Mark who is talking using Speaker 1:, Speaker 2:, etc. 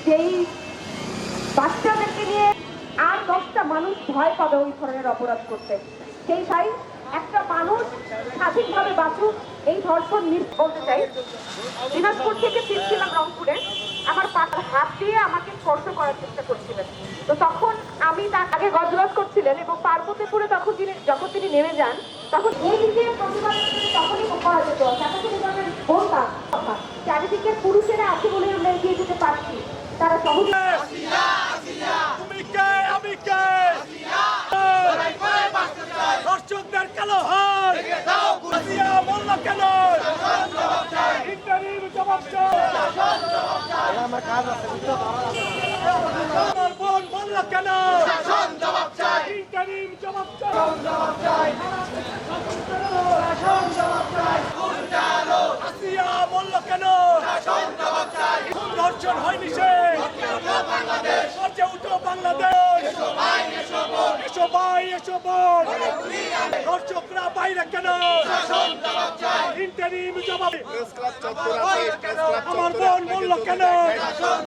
Speaker 1: যেই বাচ্চাদেরকে নিয়ে আর 10টা মানুষ ভয় পাবে ওই ধরনের অপরাধ করতে। সেই ভাই একটা মানুষ স্বাধীনভাবে বাঁচুক, এই ধর্ষণ বলতে চাই। দিনাজপুর থেকে ফিরছিলাম রংপুরে, আমার পাশে হাত দিয়ে আমাকে স্পর্শ করার চেষ্টা করছিলেন। তো তখন আমি তার আগে গজগজ করছিলেন এবং পার্বতীপুরে যখন তিনি নেমে যান, তখন এই দিকে প্রতিবাদ তখনই করা যেত। তাকে বলতাম চারিদিকে পুরুষেরা আছে বলে আমরা এগিয়ে যেতে পারছি, তারা সহজে
Speaker 2: দর্শকদের কালো হার বলল কেন? আমার বোন বলল কেন? জবাব চাই। আসিয়া বলল কেন? দর্শন হয়নি সে গর্জে উঠো বাংলাদেশ। এসো ভাই এসো বোন, দর্শকরা বাইরে কেন? ইন্টারিম জবাব। আমার বোন বলল কেন?